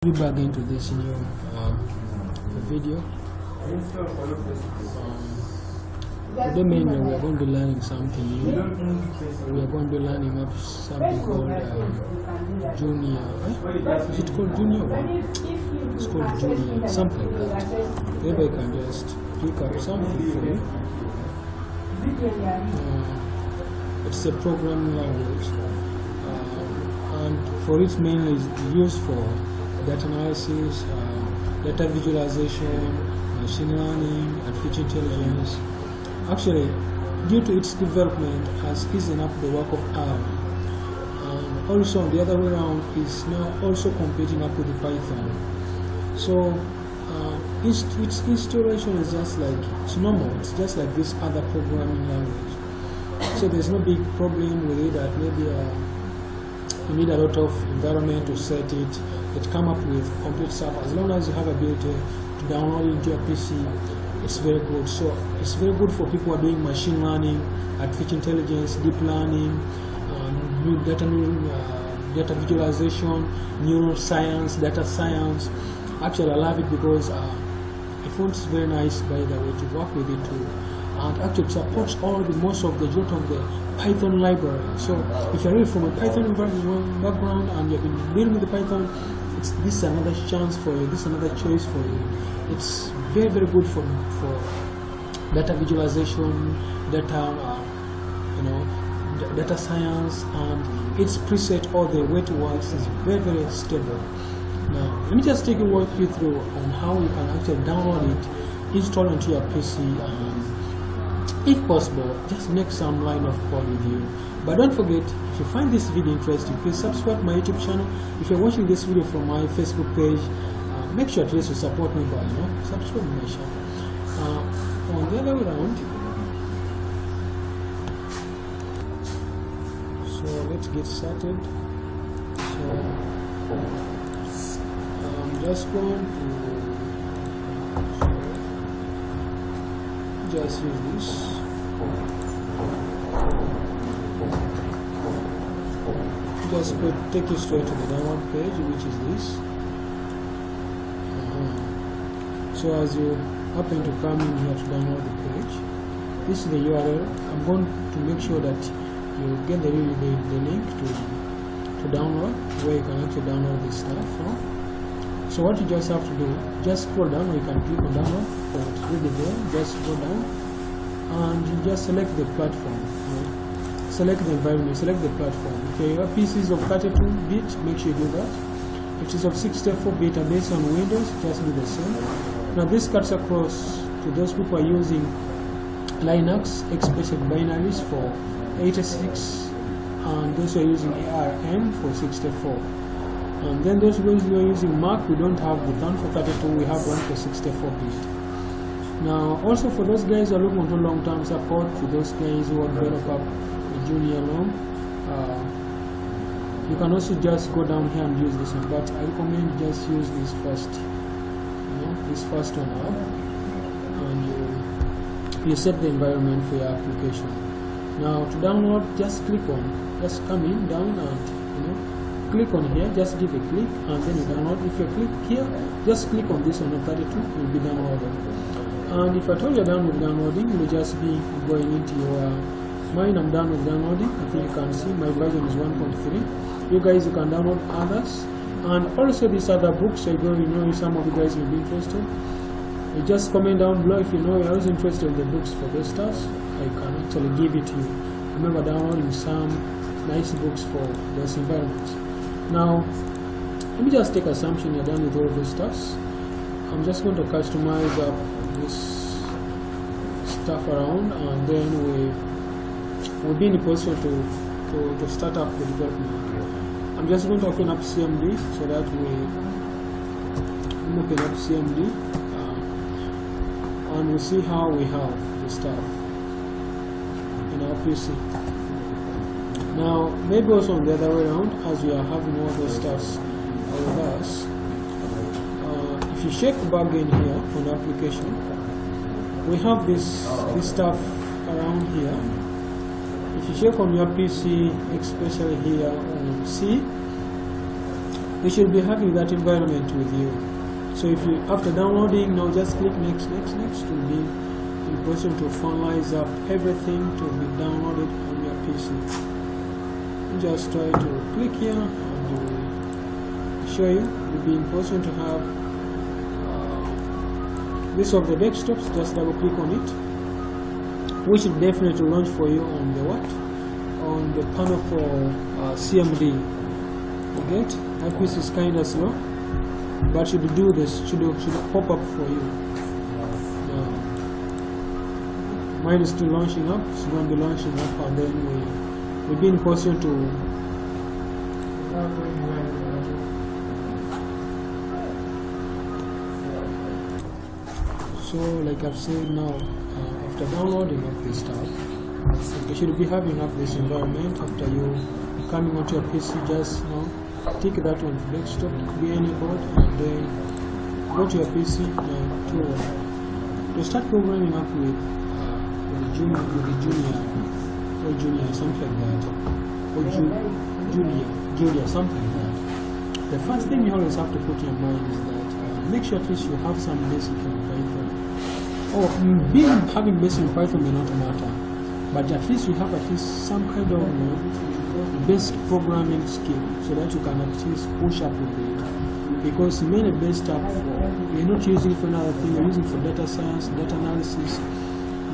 We back into this new video. Today mainly we are going to be learning something new. We are going to be learning up something called junior. Is it called junior? It's called junior, something like that. Maybe I can just pick up something for you. It's a programming language, and for it mainly is used for data analysis, data visualization, machine learning, and feature intelligence. Actually, due to its development, has eased up the work of R. Also, the other way around is now also competing up with the Python. So, its installation is just like, it's normal, it's just like this other programming language. So there's no big problem with it that maybe you need a lot of environment to set it. It come up with complete stuff. As long as you have ability to download it into your PC, it's very good. So it's very good for people who are doing machine learning, artificial intelligence, deep learning, data visualization, neuroscience, data science. Actually, I love it because I found it's very nice, by the way, to work with it too. And actually it supports most of the Python library. So if you're really from a Python background and you've been dealing with the Python, this is another chance for you, this is another choice for you. It's very, very good for data visualization, data science, and its preset, all the way it works is very, very stable. Now, let me just walk you through on how you can actually download it, install it onto your PC, and if possible, just make some line of code with you. But don't forget, if you find this video interesting, please subscribe to my YouTube channel. If you're watching this video from my Facebook page, make sure at least you support me by subscribe to my channel. On the other way around, so let's get started. So I'm just going to just use this. Just take you straight to the download page, which is this. So as you happen to come in here to download the page, this is the URL. I'm going to make sure that you get the link to download, where you can actually download this stuff from. So what you just have to do, just scroll down, or you can click on download, or it's really there. Just go down and you just select the platform. Select the environment, select the platform. If you have PCs of 32-bit, make sure you do that. If it is of 64-bit and based on Windows, just do the same. Now this cuts across to those people who are using Linux, especially binaries for 86, and those who are using ARM for 64. And then those who are using Mac, we don't have the one for 32, we have one for 64-bit. Now also for those guys who are looking for long-term support, for those guys who want to develop up a junior loan, you can also just go down here and use this one, but I recommend just use this first, this first one up, and you set the environment for your application. Now to download, just come in down and click on here, just give a click, and then you download. If you click here, just click on this one, 32 will be downloaded. And if I told you done with downloading, you'll just be going into your mine. I'm done with downloading. I think you can see my version is 1.3. You guys, you can download others, and also these other books. So some of you guys will be interested. You just comment down below if you know you're always interested in the books for this stuff. I can actually give it to you. Remember downloading some nice books for those environments. Now, let me just take assumption you're done with all this stuff. I'm just going to customize up this stuff around, and then we'll be in a position to start up the development. I'm just going to open up CMD so that we open up CMD and we'll see how we have the stuff in our PC. Now maybe also on the other way around, as we are having all those stuffs with us, if you check back in here on the application, we have this stuff around here. If you check on your PC, especially here on C, you should be having that environment with you. So if you, after downloading, now just click next to be in position to finalize up everything to be downloaded on your PC. Just try to click here and show you. You'll be in position to have this of the desktops. Just double click on it, which will definitely launch for you on the what? On the panel for CMD. You get? My PC is kind of slow, but should do this, should pop up for you. Mine is still launching up. It's going to be launching up, and then we'll be in position to so like I've said now, after downloading up this stuff, you should be having up this environment. After you coming onto your PC, just now take that one to desktop, be any board, and then go to your PC to start programming up with junior, something like that, or Julia, something like that. The first thing you always have to put in your mind is that make sure at least you have some basic in Python. Or having basic in Python may not matter, but at least you have at least some kind of basic programming skill, so that you can at least push up with it. Because many base stuff you're not using for another thing, you're using for data science, data analysis,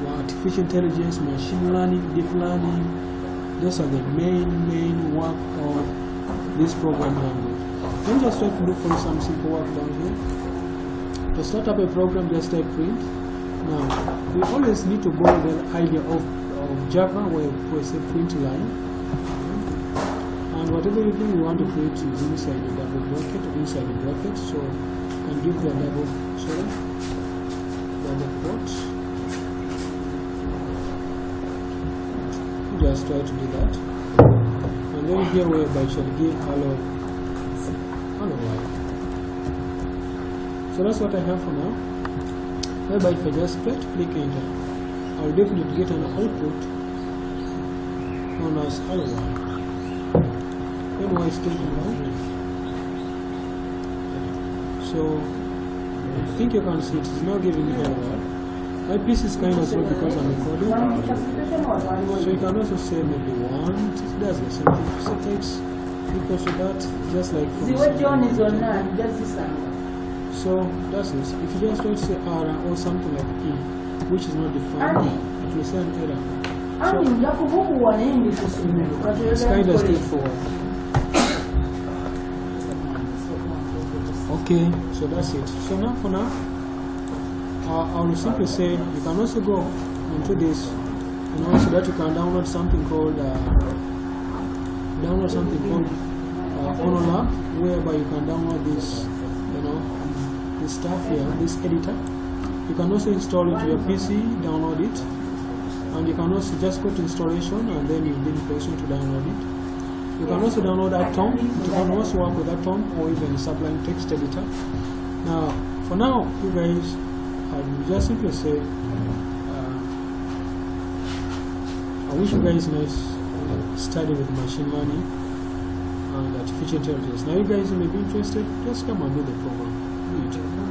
artificial intelligence, machine learning, deep learning. Those are the main work of this programming language. Let me just try to look for some simple work down here. To start up a program, just type print. Now, we always need to borrow the idea of Java, where we say print line. And whatever you do, we want to create is inside the double bracket or inside the bracket. So, you can give the double quotes. Just try to do that. And then here, whereby it shall give hello world. So that's what I have for now. Whereby if I just click enter, I'll definitely get an output known as hello world. Then why is taking long? So I think you can see it's now giving me hello world. My PC is kind of slow because I'm recording. So you can also say maybe 1. It does the same thing. So it takes equals to that, just like from so that's it. If you just try to say R or something like E, which is not defined, it will say an error. So it's kind of straightforward. Okay, so that's it. So now for now, I will simply say you can also go into this, and also that you can download something called Onolab, whereby you can download this, this stuff here, this editor. You can also install it to your PC, download it, and you can also just go to installation, and then you'll be in position to download it. You can also download Atom. You can also work with Atom or even Sublime Text Editor. Now, for now, you guys, I will just simply say, I wish you guys nice study with machine learning and artificial intelligence. Now, you guys may be interested, just come and do the program. Do it.